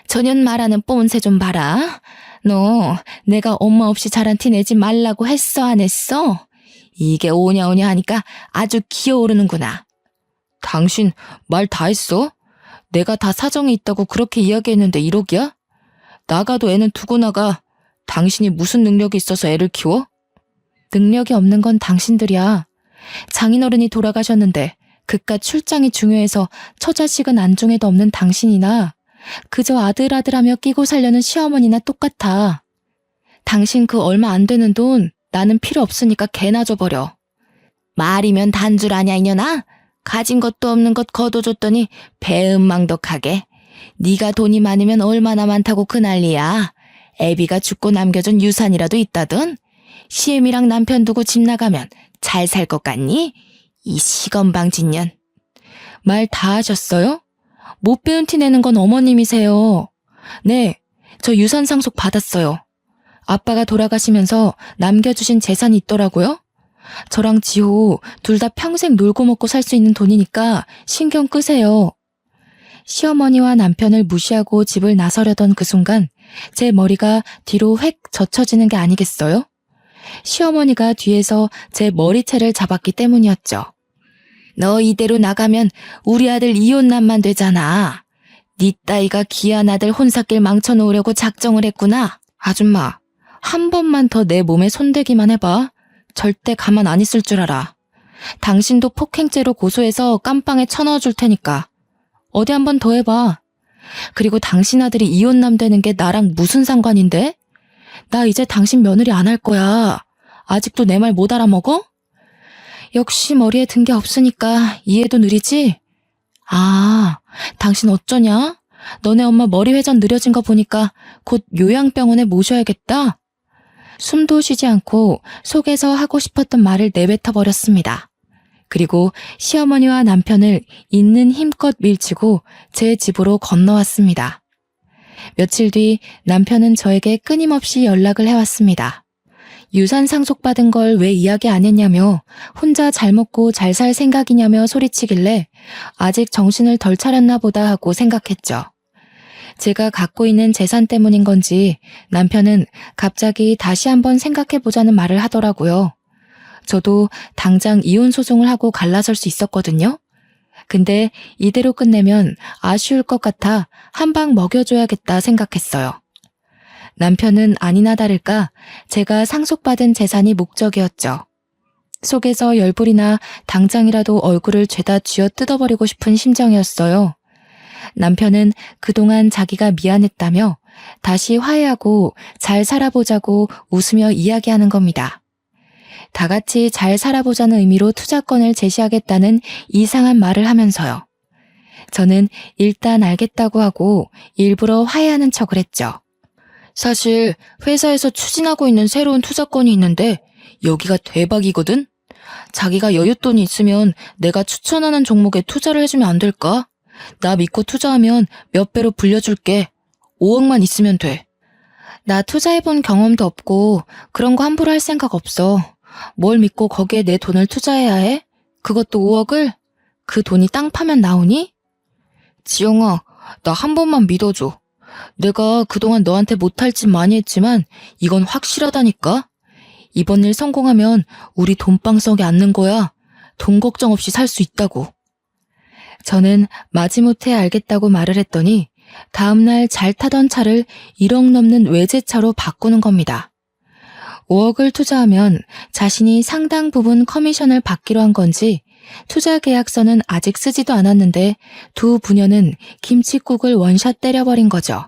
저년 말하는 뽐새 좀 봐라. 너 내가 엄마 없이 자란 티 내지 말라고 했어 안 했어? 이게 오냐오냐 하니까 아주 기어오르는구나. 당신 말 다 했어? 내가 다 사정이 있다고 그렇게 이야기했는데 이러기야? 나가도 애는 두고 나가. 당신이 무슨 능력이 있어서 애를 키워? 능력이 없는 건 당신들이야. 장인어른이 돌아가셨는데 그깟 출장이 중요해서 처자식은 안중에도 없는 당신이나 그저 아들아들하며 끼고 살려는 시어머니나 똑같아. 당신 그 얼마 안 되는 돈 나는 필요 없으니까 개나 줘버려. 말이면 단줄 아냐 이년아? 가진 것도 없는 것 거둬줬더니 배은망덕하게. 네가 돈이 많으면 얼마나 많다고 그 난리야. 애비가 죽고 남겨준 유산이라도 있다던? 시엠이랑 남편 두고 집 나가면 잘 살 것 같니? 이 시건방진년. 말 다 하셨어요? 못 배운 티 내는 건 어머님이세요. 네, 저 유산 상속 받았어요. 아빠가 돌아가시면서 남겨주신 재산이 있더라고요. 저랑 지호 둘 다 평생 놀고 먹고 살 수 있는 돈이니까 신경 끄세요. 시어머니와 남편을 무시하고 집을 나서려던 그 순간 제 머리가 뒤로 획 젖혀지는 게 아니겠어요? 시어머니가 뒤에서 제 머리채를 잡았기 때문이었죠. 너 이대로 나가면 우리 아들 이혼남만 되잖아. 네 따위가 귀한 아들 혼사길 망쳐놓으려고 작정을 했구나. 아줌마, 한 번만 더 내 몸에 손대기만 해봐. 절대 가만 안 있을 줄 알아. 당신도 폭행죄로 고소해서 깜빵에 쳐넣어줄 테니까. 어디 한 번 더 해봐. 그리고 당신 아들이 이혼남 되는 게 나랑 무슨 상관인데? 나 이제 당신 며느리 안 할 거야. 아직도 내 말 못 알아먹어? 역시 머리에 든 게 없으니까 이해도 느리지? 아, 당신 어쩌냐? 너네 엄마 머리 회전 느려진 거 보니까 곧 요양병원에 모셔야겠다. 숨도 쉬지 않고 속에서 하고 싶었던 말을 내뱉어 버렸습니다. 그리고 시어머니와 남편을 있는 힘껏 밀치고 제 집으로 건너왔습니다. 며칠 뒤 남편은 저에게 끊임없이 연락을 해왔습니다. 유산 상속받은 걸 왜 이야기 안 했냐며 혼자 잘 먹고 잘 살 생각이냐며 소리치길래 아직 정신을 덜 차렸나 보다 하고 생각했죠. 제가 갖고 있는 재산 때문인 건지 남편은 갑자기 다시 한번 생각해보자는 말을 하더라고요. 저도 당장 이혼 소송을 하고 갈라설 수 있었거든요. 근데 이대로 끝내면 아쉬울 것 같아 한 방 먹여줘야겠다 생각했어요. 남편은 아니나 다를까 제가 상속받은 재산이 목적이었죠. 속에서 열불이나 당장이라도 얼굴을 죄다 쥐어 뜯어버리고 싶은 심정이었어요. 남편은 그동안 자기가 미안했다며 다시 화해하고 잘 살아보자고 웃으며 이야기하는 겁니다. 다 같이 잘 살아보자는 의미로 투자권을 제시하겠다는 이상한 말을 하면서요. 저는 일단 알겠다고 하고 일부러 화해하는 척을 했죠. 사실 회사에서 추진하고 있는 새로운 투자건이 있는데 여기가 대박이거든? 자기가 여윳돈이 있으면 내가 추천하는 종목에 투자를 해주면 안 될까? 나 믿고 투자하면 몇 배로 불려줄게. 5억만 있으면 돼. 나 투자해본 경험도 없고 그런 거 함부로 할 생각 없어. 뭘 믿고 거기에 내 돈을 투자해야 해? 그것도 5억을? 그 돈이 땅 파면 나오니? 지영아, 나 한 번만 믿어줘. 내가 그동안 너한테 못할 짓 많이 했지만 이건 확실하다니까? 이번 일 성공하면 우리 돈방석에 앉는 거야. 돈 걱정 없이 살 수 있다고. 저는 마지못해 알겠다고 말을 했더니 다음날 잘 타던 차를 1억 넘는 외제차로 바꾸는 겁니다. 5억을 투자하면 자신이 상당 부분 커미션을 받기로 한 건지 투자 계약서는 아직 쓰지도 않았는데 두 부녀는 김칫국을 원샷 때려버린 거죠.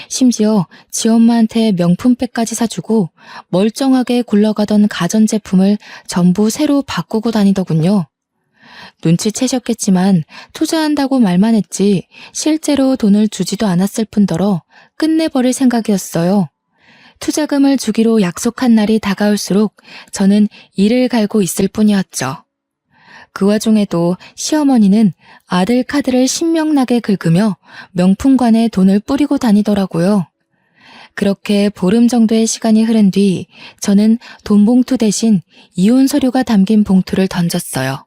심지어 지엄마한테 명품백까지 사주고 멀쩡하게 굴러가던 가전제품을 전부 새로 바꾸고 다니더군요. 눈치채셨겠지만 투자한다고 말만 했지 실제로 돈을 주지도 않았을 뿐더러 끝내버릴 생각이었어요. 투자금을 주기로 약속한 날이 다가올수록 저는 이를 갈고 있을 뿐이었죠. 그 와중에도 시어머니는 아들 카드를 신명나게 긁으며 명품관에 돈을 뿌리고 다니더라고요. 그렇게 보름 정도의 시간이 흐른 뒤 저는 돈봉투 대신 이혼 서류가 담긴 봉투를 던졌어요.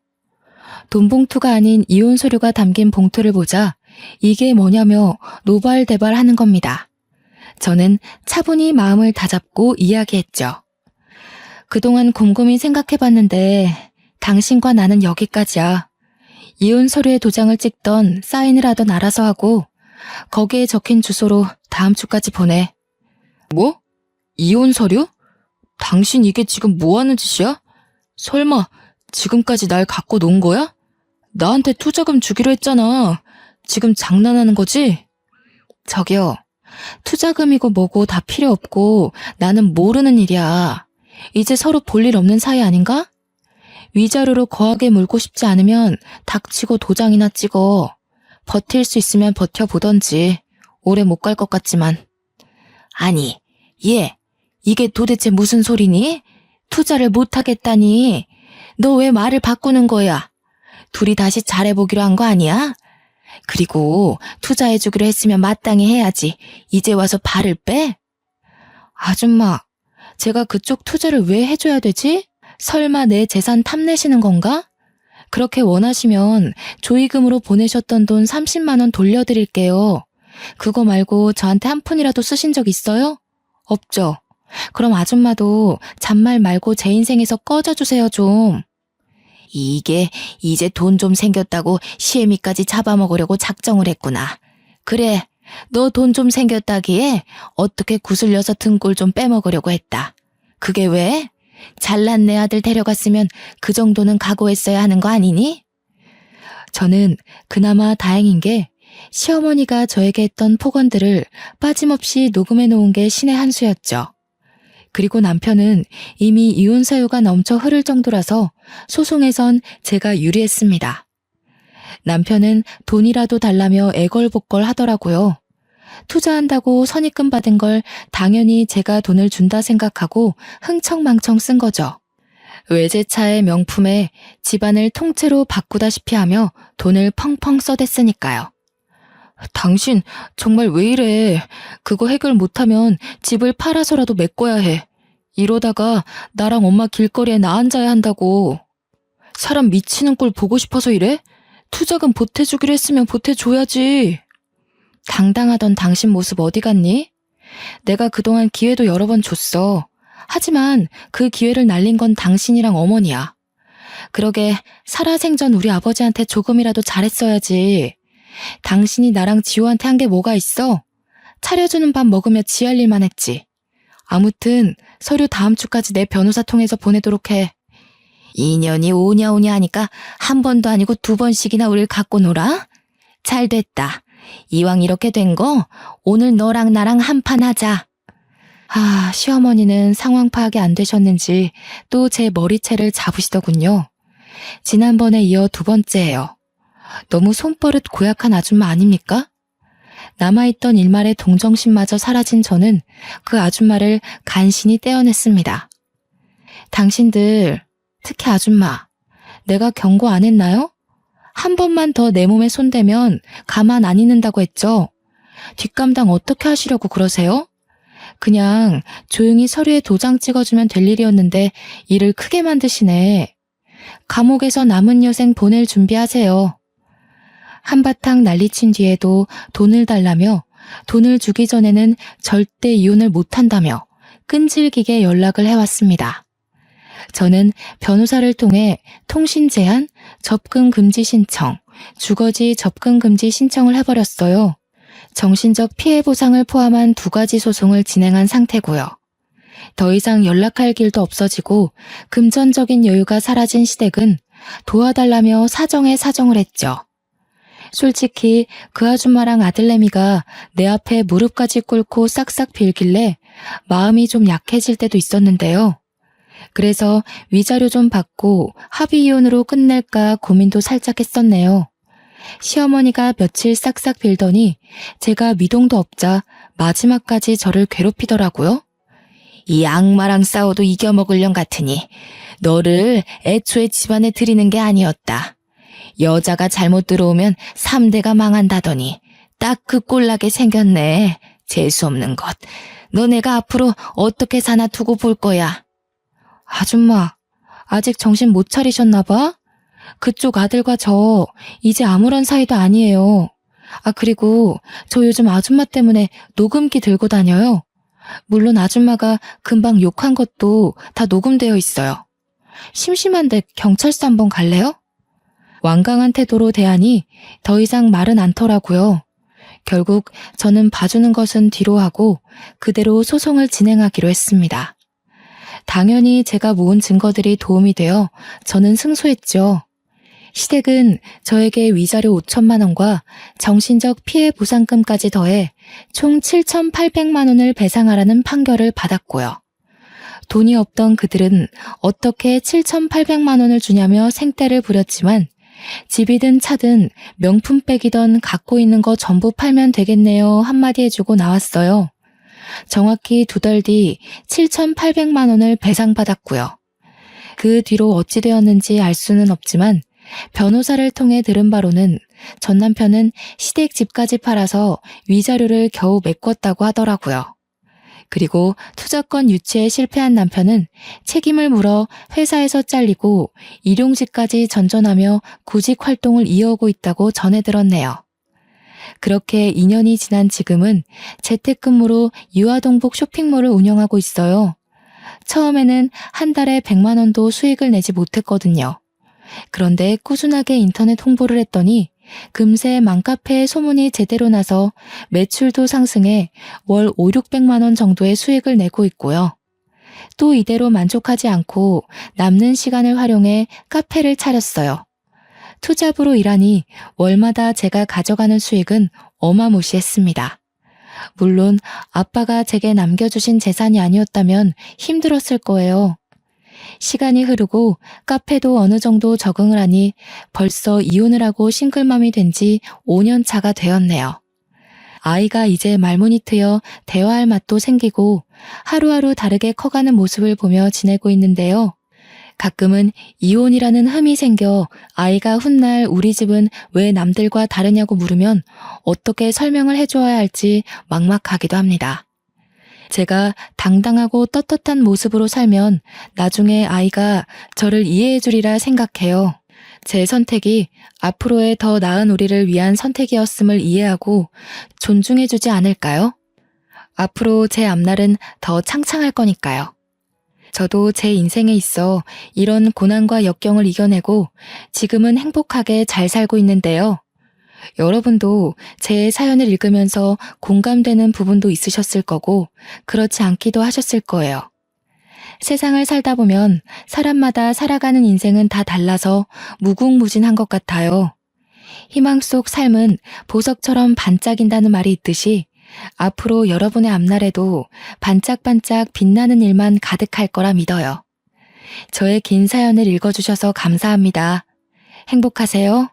돈봉투가 아닌 이혼 서류가 담긴 봉투를 보자 이게 뭐냐며 노발대발하는 겁니다. 저는 차분히 마음을 다잡고 이야기했죠. 그동안 곰곰이 생각해봤는데 당신과 나는 여기까지야. 이혼 서류에 도장을 찍던 사인을 하던 알아서 하고 거기에 적힌 주소로 다음 주까지 보내. 뭐? 이혼 서류? 당신 이게 지금 뭐 하는 짓이야? 설마 지금까지 날 갖고 논 거야? 나한테 투자금 주기로 했잖아. 지금 장난하는 거지? 저기요. 투자금이고 뭐고 다 필요 없고 나는 모르는 일이야. 이제 서로 볼 일 없는 사이 아닌가? 위자료로 거하게 물고 싶지 않으면 닥치고 도장이나 찍어. 버틸 수 있으면 버텨보던지. 오래 못 갈 것 같지만. 아니, 이게 도대체 무슨 소리니? 투자를 못하겠다니. 너 왜 말을 바꾸는 거야? 둘이 다시 잘해보기로 한 거 아니야? 그리고 투자해주기로 했으면 마땅히 해야지. 이제 와서 발을 빼? 아줌마, 제가 그쪽 투자를 왜 해줘야 되지? 설마 내 재산 탐내시는 건가? 그렇게 원하시면 조의금으로 보내셨던 돈 30만 원 돌려드릴게요. 그거 말고 저한테 한 푼이라도 쓰신 적 있어요? 없죠? 그럼 아줌마도 잔말 말고 제 인생에서 꺼져주세요 좀. 이게 이제 돈 좀 생겼다고 시애미까지 잡아먹으려고 작정을 했구나. 그래, 너 돈 좀 생겼다기에 어떻게 구슬려서 등골 좀 빼먹으려고 했다. 그게 왜? 잘난 내 아들 데려갔으면 그 정도는 각오했어야 하는 거 아니니? 저는 그나마 다행인 게 시어머니가 저에게 했던 폭언들을 빠짐없이 녹음해 놓은 게 신의 한 수였죠. 그리고 남편은 이미 이혼 사유가 넘쳐 흐를 정도라서 소송에선 제가 유리했습니다. 남편은 돈이라도 달라며 애걸복걸 하더라고요. 투자한다고 선입금 받은 걸 당연히 제가 돈을 준다 생각하고 흥청망청 쓴 거죠. 외제차의 명품에 집안을 통째로 바꾸다시피 하며 돈을 펑펑 써댔으니까요. 당신 정말 왜 이래. 그거 해결 못하면 집을 팔아서라도 메꿔야 해. 이러다가 나랑 엄마 길거리에 나 앉아야 한다고. 사람 미치는 꼴 보고 싶어서 이래? 투자금 보태주기로 했으면 보태줘야지. 당당하던 당신 모습 어디 갔니? 내가 그동안 기회도 여러 번 줬어. 하지만 그 기회를 날린 건 당신이랑 어머니야. 그러게 살아생전 우리 아버지한테 조금이라도 잘했어야지. 당신이 나랑 지호한테 한 게 뭐가 있어? 차려주는 밥 먹으며 지할 일만 했지. 아무튼 서류 다음 주까지 내 변호사 통해서 보내도록 해. 2년이 오냐오냐 하니까 한 번도 아니고 2번씩이나 우릴 갖고 놀아? 잘 됐다. 이왕 이렇게 된 거 오늘 너랑 나랑 한판 하자. 시어머니는 상황 파악이 안 되셨는지 또 제 머리채를 잡으시더군요. 지난번에 이어 2번째예요. 너무 손버릇 고약한 아줌마 아닙니까? 남아있던 일말의 동정심마저 사라진 저는 그 아줌마를 간신히 떼어냈습니다. 당신들, 특히 아줌마, 내가 경고 안 했나요? 한 번만 더 내 몸에 손대면 가만 안 있는다고 했죠? 뒷감당 어떻게 하시려고 그러세요? 그냥 조용히 서류에 도장 찍어주면 될 일이었는데 일을 크게 만드시네. 감옥에서 남은 여생 보낼 준비하세요. 한바탕 난리친 뒤에도 돈을 달라며 돈을 주기 전에는 절대 이혼을 못한다며 끈질기게 연락을 해왔습니다. 저는 변호사를 통해 통신 제한, 접근 금지 신청, 주거지 접근 금지 신청을 해버렸어요. 정신적 피해 보상을 포함한 2가지 소송을 진행한 상태고요. 더 이상 연락할 길도 없어지고 금전적인 여유가 사라진 시댁은 도와달라며 사정에 사정을 했죠. 솔직히 그 아줌마랑 아들내미가 내 앞에 무릎까지 꿇고 싹싹 빌길래 마음이 좀 약해질 때도 있었는데요. 그래서 위자료 좀 받고 합의 이혼으로 끝낼까 고민도 살짝 했었네요. 시어머니가 며칠 싹싹 빌더니 제가 미동도 없자 마지막까지 저를 괴롭히더라고요. 이 악마랑 싸워도 이겨먹을 년 같으니 너를 애초에 집안에 들이는 게 아니었다. 여자가 잘못 들어오면 3대가 망한다더니 딱 그 꼴나게 생겼네. 재수없는 것. 너네가 앞으로 어떻게 사나 두고 볼 거야. 아줌마, 아직 정신 못 차리셨나 봐? 그쪽 아들과 저 이제 아무런 사이도 아니에요. 그리고 저 요즘 아줌마 때문에 녹음기 들고 다녀요. 물론 아줌마가 금방 욕한 것도 다 녹음되어 있어요. 심심한데 경찰서 한번 갈래요? 완강한 태도로 대하니 더 이상 말은 않더라고요. 결국 저는 봐주는 것은 뒤로 하고 그대로 소송을 진행하기로 했습니다. 당연히 제가 모은 증거들이 도움이 되어 저는 승소했죠. 시댁은 저에게 위자료 5천만 원과 정신적 피해 보상금까지 더해 총 7,800만 원을 배상하라는 판결을 받았고요. 돈이 없던 그들은 어떻게 7,800만 원을 주냐며 생떼를 부렸지만 집이든 차든 명품백이던 갖고 있는 거 전부 팔면 되겠네요 한마디 해주고 나왔어요. 정확히 2달 뒤 7,800만 원을 배상받았고요. 그 뒤로 어찌 되었는지 알 수는 없지만 변호사를 통해 들은 바로는 전 남편은 시댁 집까지 팔아서 위자료를 겨우 메꿨다고 하더라고요. 그리고 투자권 유치에 실패한 남편은 책임을 물어 회사에서 잘리고 일용직까지 전전하며 구직 활동을 이어오고 있다고 전해 들었네요. 그렇게 2년이 지난 지금은 재택근무로 유아동복 쇼핑몰을 운영하고 있어요. 처음에는 한 달에 100만 원도 수익을 내지 못했거든요. 그런데 꾸준하게 인터넷 홍보를 했더니 금세 맘카페에 소문이 제대로 나서 매출도 상승해 월 5, 600만 원 정도의 수익을 내고 있고요. 또 이대로 만족하지 않고 남는 시간을 활용해 카페를 차렸어요. 투잡으로 일하니 월마다 제가 가져가는 수익은 어마무시했습니다. 물론 아빠가 제게 남겨주신 재산이 아니었다면 힘들었을 거예요. 시간이 흐르고 카페도 어느 정도 적응을 하니 벌써 이혼을 하고 싱글맘이 된 지 5년 차가 되었네요. 아이가 이제 말문이 트여 대화할 맛도 생기고 하루하루 다르게 커가는 모습을 보며 지내고 있는데요. 가끔은 이혼이라는 흠이 생겨 아이가 훗날 우리 집은 왜 남들과 다르냐고 물으면 어떻게 설명을 해줘야 할지 막막하기도 합니다. 제가 당당하고 떳떳한 모습으로 살면 나중에 아이가 저를 이해해 주리라 생각해요. 제 선택이 앞으로의 더 나은 우리를 위한 선택이었음을 이해하고 존중해 주지 않을까요? 앞으로 제 앞날은 더 창창할 거니까요. 저도 제 인생에 있어 이런 고난과 역경을 이겨내고 지금은 행복하게 잘 살고 있는데요. 여러분도 제 사연을 읽으면서 공감되는 부분도 있으셨을 거고 그렇지 않기도 하셨을 거예요. 세상을 살다 보면 사람마다 살아가는 인생은 다 달라서 무궁무진한 것 같아요. 희망 속 삶은 보석처럼 반짝인다는 말이 있듯이 앞으로 여러분의 앞날에도 반짝반짝 빛나는 일만 가득할 거라 믿어요. 저의 긴 사연을 읽어주셔서 감사합니다. 행복하세요.